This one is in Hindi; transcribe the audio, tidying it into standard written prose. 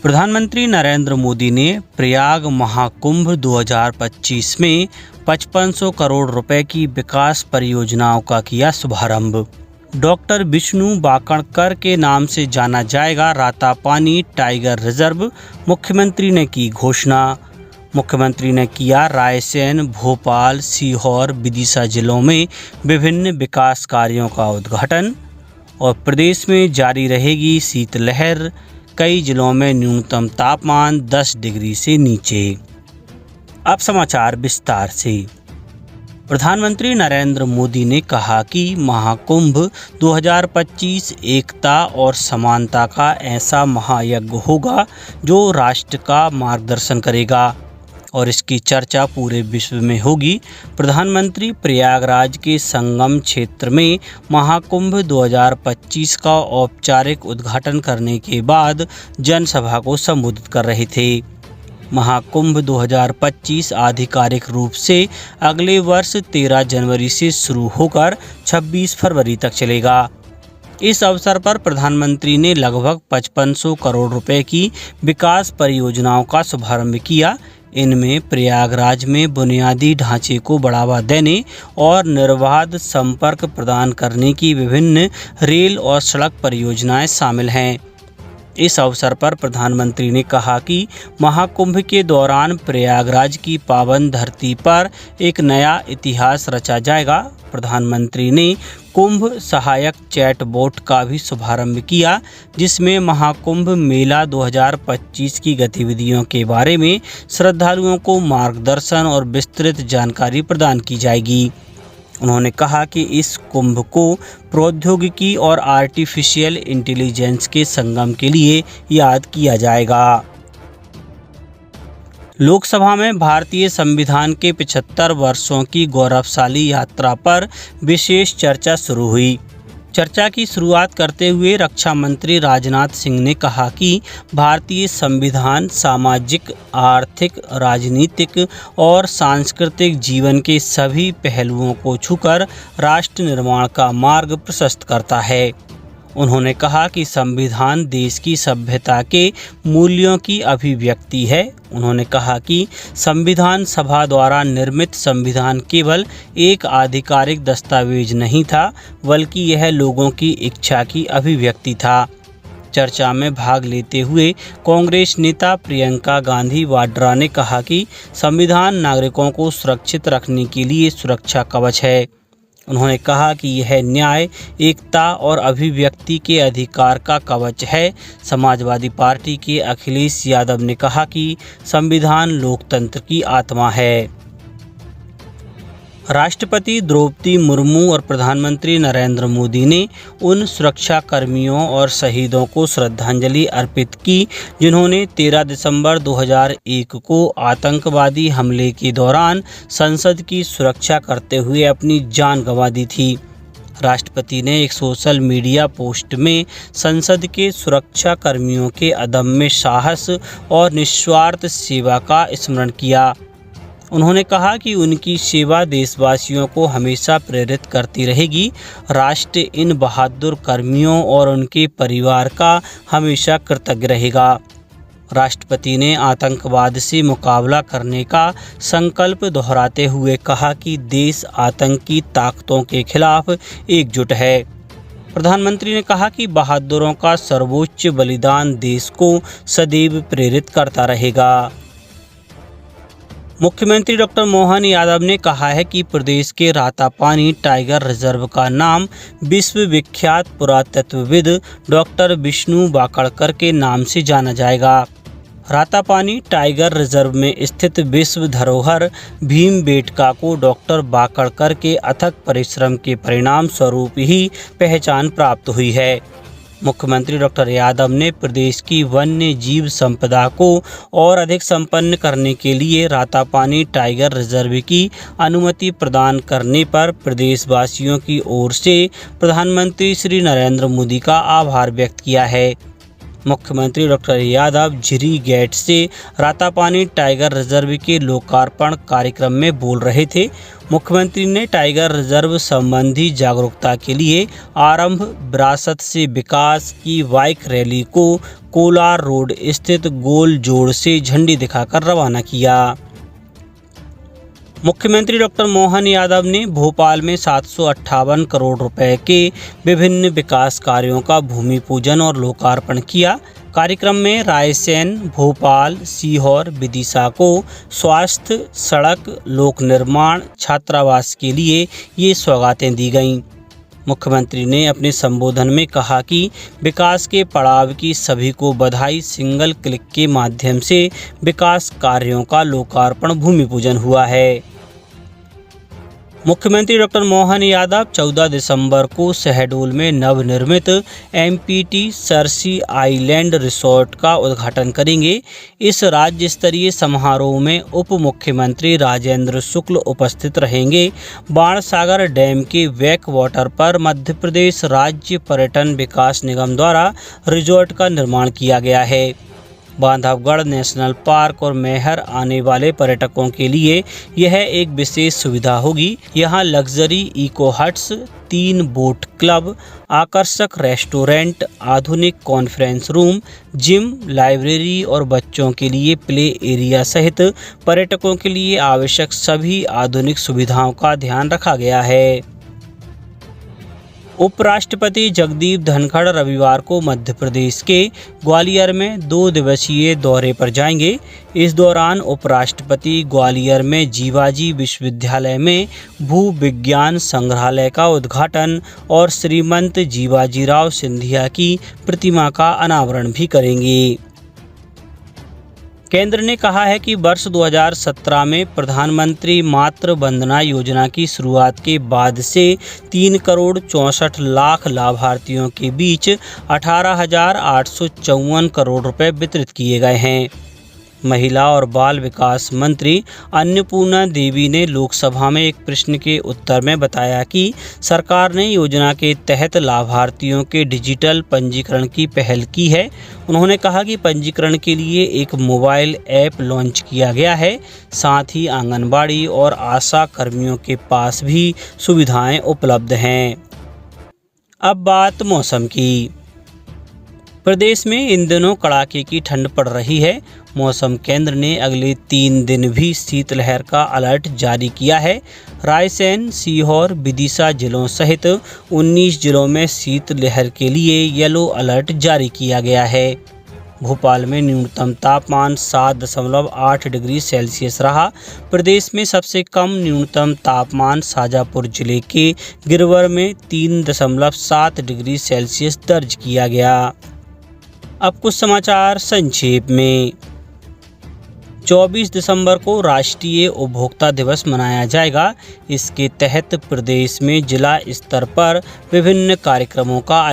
प्रधानमंत्री नरेंद्र मोदी ने प्रयाग महाकुंभ 2025 में 5500 करोड़ रुपए की विकास परियोजनाओं का किया शुभारंभ। डॉक्टर विष्णु वाकणकर के नाम से जाना जाएगा रातापानी टाइगर रिजर्व, मुख्यमंत्री ने की घोषणा। मुख्यमंत्री ने किया रायसेन, भोपाल, सीहोर, विदिशा जिलों में विभिन्न विकास कार्यों का उद्घाटन। और प्रदेश में जारी रहेगी शीतलहर, कई जिलों में न्यूनतम तापमान 10 डिग्री से नीचे। अब समाचार विस्तार से। प्रधानमंत्री नरेंद्र मोदी ने कहा कि महाकुंभ 2025 एकता और समानता का ऐसा महायज्ञ होगा जो राष्ट्र का मार्गदर्शन करेगा और इसकी चर्चा पूरे विश्व में होगी। प्रधानमंत्री प्रयागराज के संगम क्षेत्र में महाकुंभ 2025 का औपचारिक उद्घाटन करने के बाद जनसभा को संबोधित कर रहे थे। महाकुंभ 2025 आधिकारिक रूप से अगले वर्ष 13 जनवरी से शुरू होकर 26 फरवरी तक चलेगा। इस अवसर पर प्रधानमंत्री ने लगभग 5500 करोड़ रुपए की विकास परियोजनाओं का शुभारंभ किया। इनमें प्रयागराज में बुनियादी ढांचे को बढ़ावा देने और निर्बाध संपर्क प्रदान करने की विभिन्न रेल और सड़क परियोजनाएं शामिल हैं। इस अवसर पर प्रधानमंत्री ने कहा कि महाकुंभ के दौरान प्रयागराज की पावन धरती पर एक नया इतिहास रचा जाएगा। प्रधानमंत्री ने कुंभ सहायक चैटबोट का भी शुभारंभ किया, जिसमें महाकुंभ मेला 2025 की गतिविधियों के बारे में श्रद्धालुओं को मार्गदर्शन और विस्तृत जानकारी प्रदान की जाएगी। उन्होंने कहा कि इस कुंभ को प्रौद्योगिकी और आर्टिफिशियल इंटेलिजेंस के संगम के लिए याद किया जाएगा। लोकसभा में भारतीय संविधान के 75 वर्षों की गौरवशाली यात्रा पर विशेष चर्चा शुरू हुई। चर्चा की शुरुआत करते हुए रक्षा मंत्री राजनाथ सिंह ने कहा कि भारतीय संविधान सामाजिक, आर्थिक, राजनीतिक और सांस्कृतिक जीवन के सभी पहलुओं को छूकर राष्ट्र निर्माण का मार्ग प्रशस्त करता है। उन्होंने कहा कि संविधान देश की सभ्यता के मूल्यों की अभिव्यक्ति है। उन्होंने कहा कि संविधान सभा द्वारा निर्मित संविधान केवल एक आधिकारिक दस्तावेज नहीं था, बल्कि यह लोगों की इच्छा की अभिव्यक्ति था। चर्चा में भाग लेते हुए कांग्रेस नेता प्रियंका गांधी वाड्रा ने कहा कि संविधान नागरिकों को सुरक्षित रखने के लिए सुरक्षा कवच है। उन्होंने कहा कि यह न्याय, एकता और अभिव्यक्ति के अधिकार का कवच है। समाजवादी पार्टी के अखिलेश यादव ने कहा कि संविधान लोकतंत्र की आत्मा है। राष्ट्रपति द्रौपदी मुर्मू और प्रधानमंत्री नरेंद्र मोदी ने उन सुरक्षा कर्मियों और शहीदों को श्रद्धांजलि अर्पित की जिन्होंने 13 दिसंबर 2001 को आतंकवादी हमले के दौरान संसद की सुरक्षा करते हुए अपनी जान गंवा दी थी। राष्ट्रपति ने एक सोशल मीडिया पोस्ट में संसद के सुरक्षा कर्मियों के अदम्य साहस और निस्वार्थ सेवा का स्मरण किया। उन्होंने कहा कि उनकी सेवा देशवासियों को हमेशा प्रेरित करती रहेगी। राष्ट्र इन बहादुर कर्मियों और उनके परिवार का हमेशा कृतज्ञ रहेगा। राष्ट्रपति ने आतंकवाद से मुकाबला करने का संकल्प दोहराते हुए कहा कि देश आतंकी ताकतों के खिलाफ एकजुट है। प्रधानमंत्री ने कहा कि बहादुरों का सर्वोच्च बलिदान देश को सदैव प्रेरित करता रहेगा। मुख्यमंत्री डॉक्टर मोहन यादव ने कहा है कि प्रदेश के रातापानी टाइगर रिजर्व का नाम विश्व विख्यात पुरातत्वविद डॉक्टर विष्णु वाकणकर के नाम से जाना जाएगा। रातापानी टाइगर रिजर्व में स्थित विश्व धरोहर भीमबेटका को डॉक्टर वाकणकर के अथक परिश्रम के परिणाम स्वरूप ही पहचान प्राप्त हुई है। मुख्यमंत्री डॉक्टर यादव ने प्रदेश की वन्य जीव संपदा को और अधिक संपन्न करने के लिए रातापानी टाइगर रिजर्व की अनुमति प्रदान करने पर प्रदेशवासियों की ओर से प्रधानमंत्री श्री नरेंद्र मोदी का आभार व्यक्त किया है। मुख्यमंत्री डॉक्टर यादव झिरी गेट से रातापानी टाइगर रिजर्व के लोकार्पण कार्यक्रम में बोल रहे थे। मुख्यमंत्री ने टाइगर रिजर्व संबंधी जागरूकता के लिए आरंभ विरासत से विकास की बाइक रैली को कोलार रोड स्थित गोल जोड़ से झंडी दिखाकर रवाना किया। मुख्यमंत्री डॉक्टर मोहन यादव ने भोपाल में 758 करोड़ रुपए के विभिन्न विकास कार्यों का भूमि पूजन और लोकार्पण किया। कार्यक्रम में रायसेन, भोपाल, सीहोर, विदिशा को स्वास्थ्य, सड़क, लोक निर्माण, छात्रावास के लिए ये सौगातें दी गईं। मुख्यमंत्री ने अपने संबोधन में कहा कि विकास के पड़ाव की सभी को बधाई। सिंगल क्लिक के माध्यम से विकास कार्यों का लोकार्पण, भूमि पूजन हुआ है। मुख्यमंत्री डॉक्टर मोहन यादव 14 दिसंबर को शहडोल में नवनिर्मित एमपीटी सरसी आइलैंड रिसोर्ट का उद्घाटन करेंगे। इस राज्य स्तरीय समारोह में उप मुख्यमंत्री राजेंद्र शुक्ल उपस्थित रहेंगे। बाणसागर डैम के बैक वाटर पर मध्य प्रदेश राज्य पर्यटन विकास निगम द्वारा रिसोर्ट का निर्माण किया गया है। बांधवगढ़ नेशनल पार्क और मैहर आने वाले पर्यटकों के लिए यह एक विशेष सुविधा होगी। यहाँ luxury eco huts, 3 boat club, आकर्षक रेस्टोरेंट, आधुनिक कॉन्फ्रेंस रूम, जिम, लाइब्रेरी और बच्चों के लिए प्ले एरिया सहित पर्यटकों के लिए आवश्यक सभी आधुनिक सुविधाओं का ध्यान रखा गया है। उपराष्ट्रपति जगदीप धनखड़ रविवार को मध्य प्रदेश के ग्वालियर में 2 दिवसीय दौरे पर जाएंगे। इस दौरान उपराष्ट्रपति ग्वालियर में जीवाजी विश्वविद्यालय में भू विज्ञान संग्रहालय का उद्घाटन और श्रीमंत जीवाजीराव सिंधिया की प्रतिमा का अनावरण भी करेंगे। केंद्र ने कहा है कि वर्ष 2017 में प्रधानमंत्री मातृ वंदना योजना की शुरुआत के बाद से 3 करोड़ 64 लाख लाभार्थियों के बीच 18,854 करोड़ रुपए वितरित किए गए हैं। महिला और बाल विकास मंत्री अन्नपूर्णा देवी ने लोकसभा में एक प्रश्न के उत्तर में बताया कि सरकार ने योजना के तहत लाभार्थियों के डिजिटल पंजीकरण की पहल की है। उन्होंने कहा कि पंजीकरण के लिए एक मोबाइल ऐप लॉन्च किया गया है। साथ ही आंगनबाड़ी और आशा कर्मियों के पास भी सुविधाएं उपलब्ध हैं। अब बात मौसम की। प्रदेश में इन दिनों कड़ाके की ठंड पड़ रही है। मौसम केंद्र ने अगले 3 दिन भी शीतलहर का अलर्ट जारी किया है। रायसेन, सीहोर, विदिशा जिलों सहित 19 जिलों में शीतलहर के लिए येलो अलर्ट जारी किया गया है। भोपाल में न्यूनतम तापमान 7.8 डिग्री सेल्सियस रहा। प्रदेश में सबसे कम न्यूनतम तापमान शाजापुर जिले के गिरवर में 3.7 डिग्री सेल्सियस दर्ज किया गया। अब कुछ समाचार संक्षेप में। 24 दिसंबर को राष्ट्रीय उपभोक्ता दिवस मनाया जाएगा। इसके तहत प्रदेश में जिला स्तर पर विभिन्न कार्यक्रमों का